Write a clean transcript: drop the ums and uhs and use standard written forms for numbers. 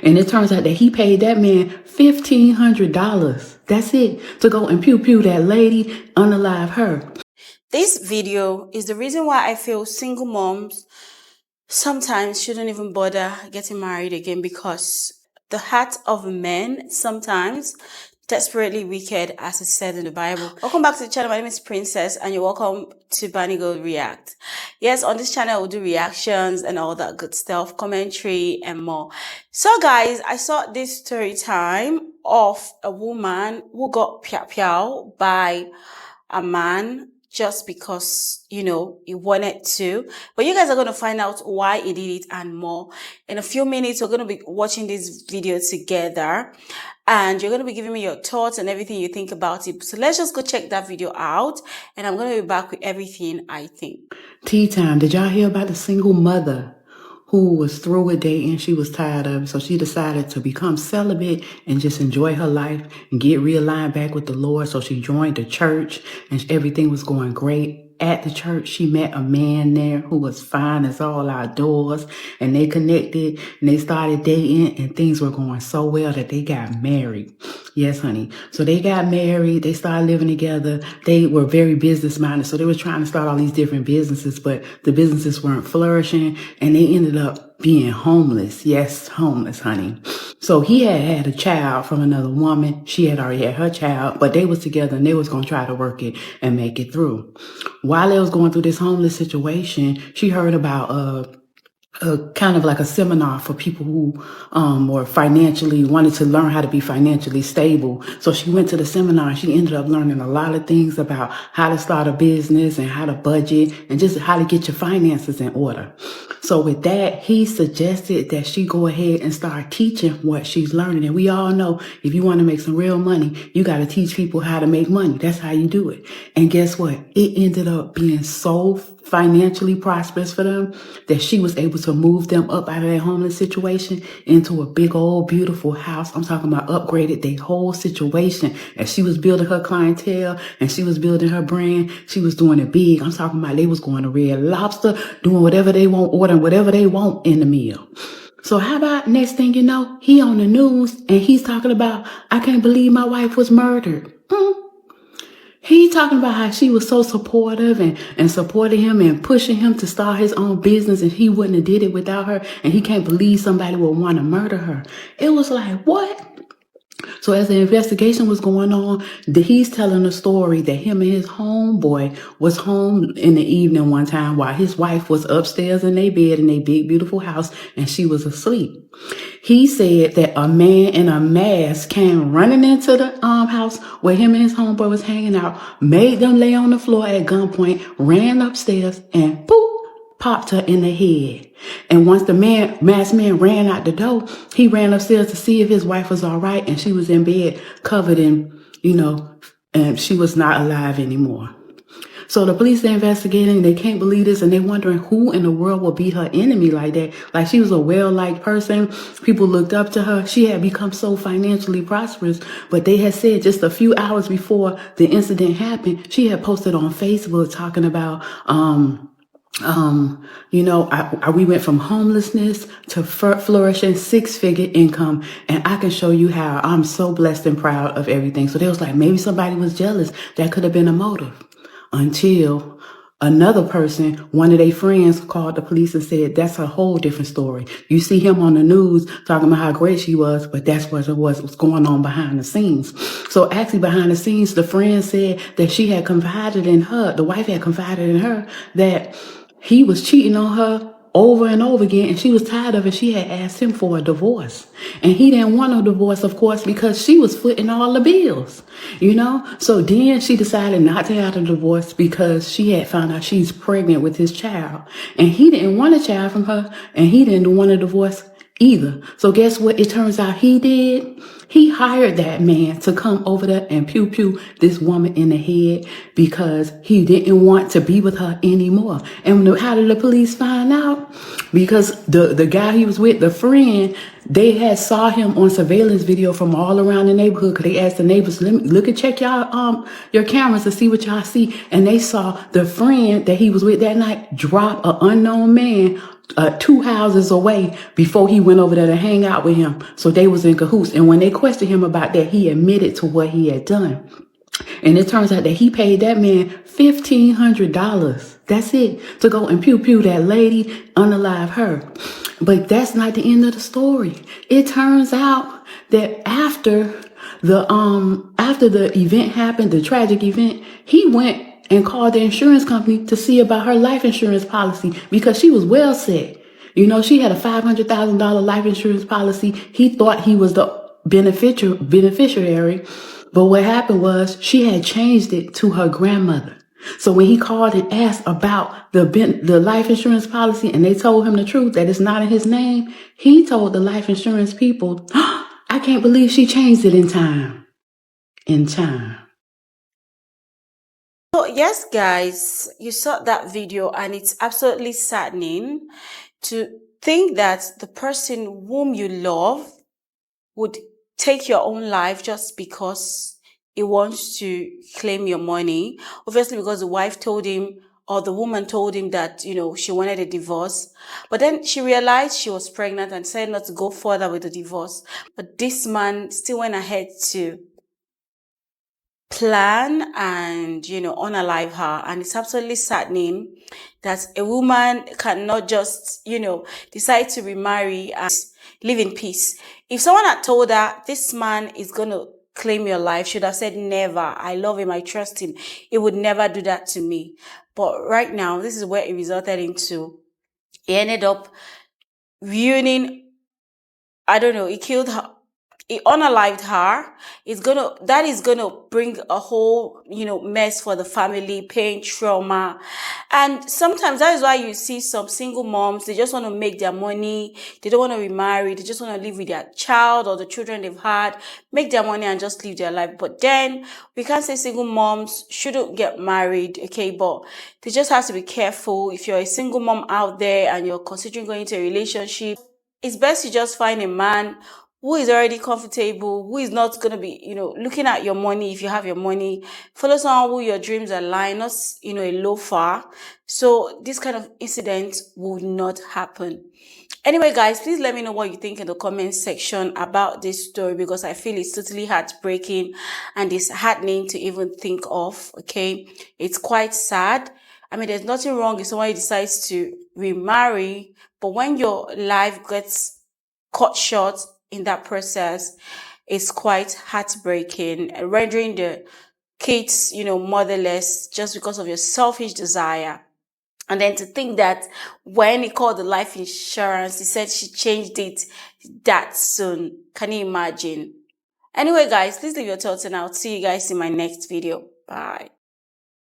And it turns out that he paid that man $1,500. That's it. To go and pew that lady, unalive her. This video is the reason why I feel single moms sometimes shouldn't even bother getting married again, because the heart of men sometimes desperately wicked, as it said in the Bible. Welcome back to the channel. My name is Princess and you're welcome to Bunny Gold React. Yes, on this channel we'll do reactions and all that good stuff, commentary and more. So guys, I saw this story time of a woman who got piao by a man just because, you know, he wanted to. But you guys are going to find out why he did it and more. In a few minutes, we're going to be watching this video together. And you're going to be giving me your thoughts and everything you think about it. So let's just go check that video out. And I'm going to be back with everything I think. Tea time. Did y'all hear about the single mother who was through with dating? She was tired of it, so she decided to become celibate and just enjoy her life and get realigned back with the Lord. So she joined the church and everything was going great. At the church, she met a man there who was fine as all outdoors, and they connected and they started dating, and things were going so well that they got married. Yes, honey. So they got married. They started living together. They were very business minded. So they were trying to start all these different businesses, but the businesses weren't flourishing, and they ended up being homeless. Yes, homeless, honey. So he had a child from another woman. She had already had her child, but they was together and they was going to try to work it and make it through. While they was going through this homeless situation, she heard about kind of like a seminar for people who were financially wanted to learn how to be financially stable. So she went to the seminar and she ended up learning a lot of things about how to start a business and how to budget and just how to get your finances in order. So with that, he suggested that she go ahead and start teaching what she's learning. And we all know if you want to make some real money, you got to teach people how to make money. That's how you do it. And guess what? It ended up being so financially prosperous for them that she was able to move them up out of that homeless situation into a big old beautiful house. I'm talking about upgraded their whole situation. As she was building her clientele and she was building her brand, she was doing it big. I'm talking about they was going to Red Lobster, doing whatever they want, ordering whatever they want in the meal. So how about next thing you know, he on the news and he's talking about, I can't believe my wife was murdered. He talking about how she was so supportive and supported him and pushing him to start his own business, and he wouldn't have did it without her, and he can't believe somebody would want to murder her. It was like, what? So as the investigation was going on, he's telling a story that him and his homeboy was home in the evening one time while his wife was upstairs in their bed in their big, beautiful house, and she was asleep. He said that a man in a mask came running into the house where him and his homeboy was hanging out, made them lay on the floor at gunpoint, ran upstairs, and boop, popped her in the head. And once the masked man ran out the door, he ran upstairs to see if his wife was all right, and she was in bed covered in, and she was not alive anymore. So the police are investigating, they can't believe this, and they're wondering who in the world will be her enemy like that. Like, she was a well-liked person. People looked up to her. She had become so financially prosperous, but they had said just a few hours before the incident happened, she had posted on Facebook talking about, we went from homelessness to flourishing, 6-figure income, and I can show you how I'm so blessed and proud of everything. So they was like, maybe somebody was jealous. That could have been a motive. Until another person, one of their friends, called the police and said, that's a whole different story. You see him on the news talking about how great she was, but that's what it was, what's going on behind the scenes. So actually behind the scenes, the friend said that she had confided in her, the wife had confided in her that he was cheating on her over and over again, and she was tired of it. She had asked him for a divorce, and he didn't want a divorce, of course, because she was footing all the bills, So then she decided not to have a divorce because she had found out she's pregnant with his child, and he didn't want a child from her, and he didn't want a divorce either. So guess what it turns out he did? He hired that man to come over there and pew this woman in the head because he didn't want to be with her anymore. And how did the police find out? Because the guy he was with, the friend, they had saw him on surveillance video from all around the neighborhood, because they asked the neighbors, look and check y'all your cameras to see what y'all see. And they saw the friend that he was with that night drop an unknown man 2 houses away before he went over there to hang out with him. So they was in cahoots. And when they questioned him about that, he admitted to what he had done. And it turns out that he paid that man $1,500. That's it. To go and pew that lady, unalive her. But that's not the end of the story. It turns out that after the event happened, the tragic event, he went and called the insurance company to see about her life insurance policy because she was well set. You know, she had a $500,000 life insurance policy. He thought he was the beneficiary. But what happened was she had changed it to her grandmother. So when he called and asked about the life insurance policy and they told him the truth that it's not in his name, he told the life insurance people, oh, I can't believe she changed it in time. So yes, guys, you saw that video and it's absolutely saddening to think that the person whom you love would take your own life just because he wants to claim your money. Obviously, because the wife told him or the woman told him that, you know, she wanted a divorce. But then she realized she was pregnant and decided not to go further with the divorce. But this man still went ahead to plan and, you know, unalive her. And it's absolutely saddening that a woman cannot just, you know, decide to remarry and live in peace. If someone had told her this man is going to claim your life, should have said never. I love him, I trust him. He would never do that to me. But right now, this is where it resulted into. He ended up ruining, I don't know, he killed her. He unalived her. That is gonna bring a whole, you know, mess for the family, pain, trauma. And sometimes that is why you see some single moms, they just want to make their money. They don't want to remarry. They just want to live with their child or the children they've had, make their money and just live their life. But then we can't say single moms shouldn't get married, okay? But they just have to be careful. If you're a single mom out there and you're considering going into a relationship, it's best to just find a man who is already comfortable, who is not going to be, you know, looking at your money if you have your money. Follow someone who your dreams align, not, you know, a loafer. So this kind of incident would not happen. Anyway, guys, please let me know what you think in the comment section about this story because I feel it's totally heartbreaking and it's heartening to even think of, okay? It's quite sad. I mean, there's nothing wrong if someone decides to remarry, but when your life gets cut short in that process, it's quite heartbreaking, rendering the kids, you know, motherless just because of your selfish desire. And then to think that when he called the life insurance, he said she changed it that soon. Can you imagine? Anyway, guys, please leave your thoughts and I'll see you guys in my next video. Bye.